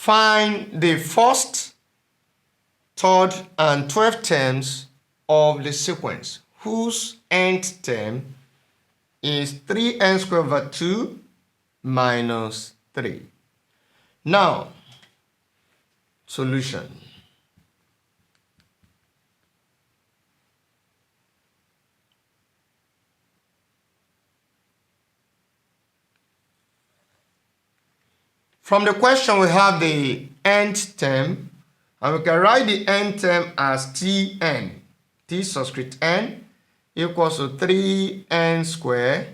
Find the first, third, and 12th terms of the sequence whose nth term is 3n squared over 2 minus 3. Now, solution. From the question, we have the nth term, and we can write the nth term as Tn. T subscript n equals to 3n squared,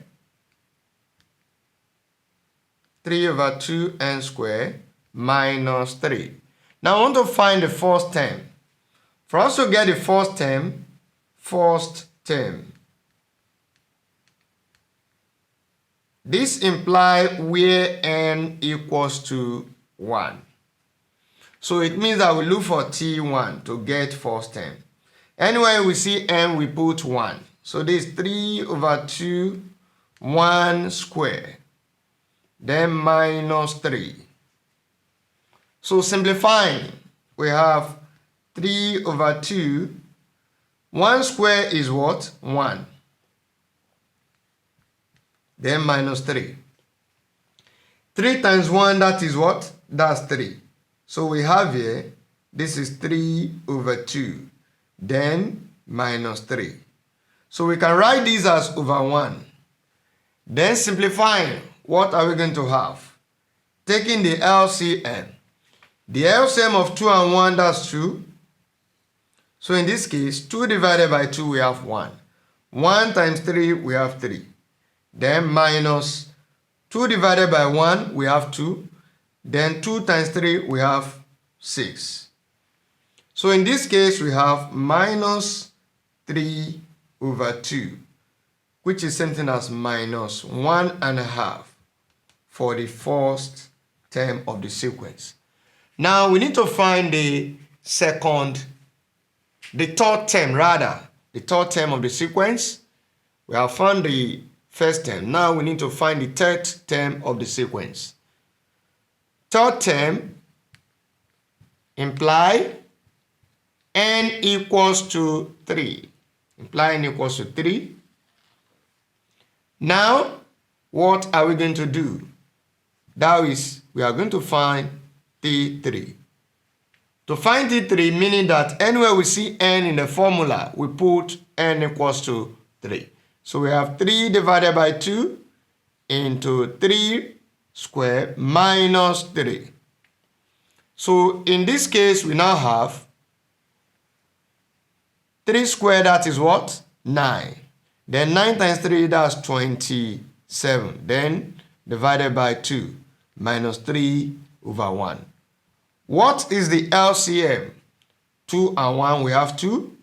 3 over 2n squared minus 3. Now I want to find the first term. For us to get the first term, this implies where n equals to 1. So it means that we look for T1 to get first term. Anywhere we see n, we put 1. So this is 3 over 2, 1 square, then minus 3. So simplifying, we have 3 over 2. 1 square is what? 1. Then minus 3. 3 times 1, that is what? That's 3. So we have here, this is 3 over 2. Then minus 3. So we can write this as over 1. Then simplifying, what are we going to have? Taking the LCM. The LCM of 2 and 1, that's 2. So in this case, 2 divided by 2, we have 1. 1 times 3, we have 3. Then minus 2 divided by 1, we have 2. Then 2 times 3, we have 6. So in this case, we have minus 3 over 2, which is something as minus 1.5 for the first term of the sequence. Now we need to find the third term of the sequence. We have found the first term. Now we need to find the third term of the sequence. Third term imply n equals to 3. Imply n equals to 3. Now, what are we going to do? That is, we are going to find T3. To find T3, meaning that anywhere we see n in the formula, we put n equals to 3. So we have 3 divided by 2 into 3 squared minus 3. So in this case, we now have 3 squared, that is what? 9. Then 9 times 3, that's 27. Then divided by 2, minus 3 over 1. What is the LCM? 2 and 1, we have 2.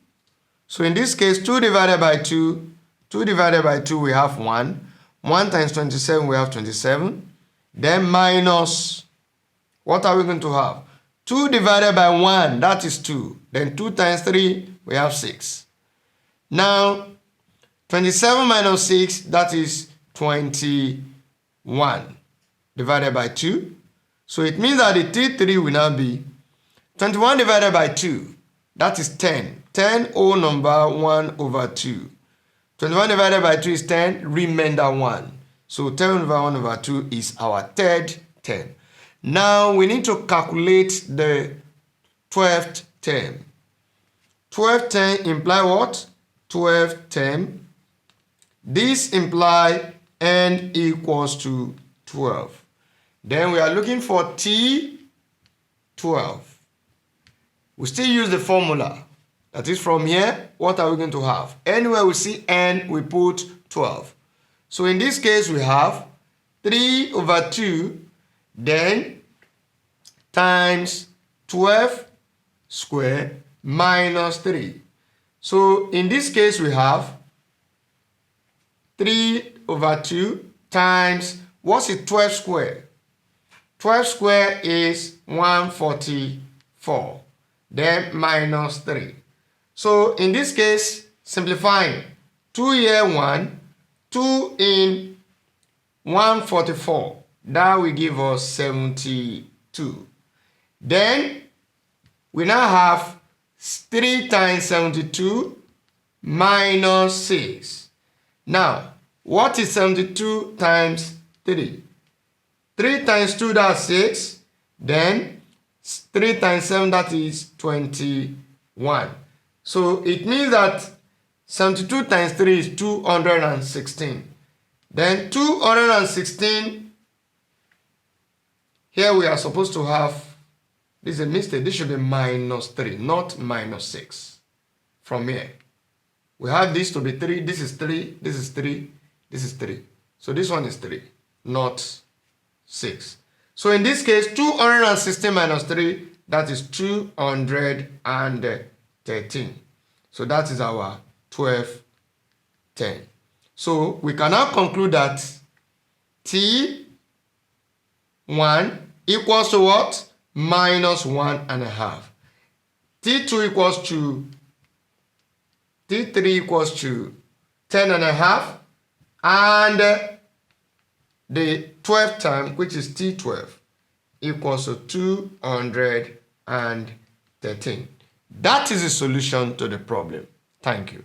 So in this case, 2 divided by 2, 2 divided by 2, we have 1. 1 times 27, we have 27. Then minus, what are we going to have? 2 divided by 1, that is 2. Then 2 times 3, we have 6. Now, 27 minus 6, that is 21 divided by 2. So it means that the T3 will now be 21 divided by 2, that is 10. 10 whole number 1 over 2. 21 divided by 2 is 10, remainder 1. So 10 over 1 over 2 is our third term. Now we need to calculate the 12th term. 12th term imply what? 12th term. This imply n equals to 12. Then we are looking for T12. We still use the formula. That is, from here, what are we going to have? Anywhere we see n, we put 12. So in this case, we have 3 over 2, then times 12 squared minus 3. So in this case, we have 3 over 2 times, what's it, 12 squared? 12 squared is 144, then minus 3. So in this case, simplifying, 2 here 1, 2 in 144, that will give us 72. Then we now have 3 times 72 minus 6. Now, what is 72 times 3? 3 times 2, that's 6. Then 3 times 7, that is 21. So it means that 72 times 3 is 216. Then 216, here we are supposed to have, this is a mistake, this should be minus 3, not minus 6. From here, we have this to be 3, this is 3, this is 3, this is 3. So this one is 3, not 6. So in this case, 216 minus 3, that is 213. So that is our 1210. So we can now conclude that T1 equals to what? Minus 1.5. T2 equals to, T3 equals to 10.5. And the 12th term, which is T12, equals to 213. That is the solution to the problem. Thank you.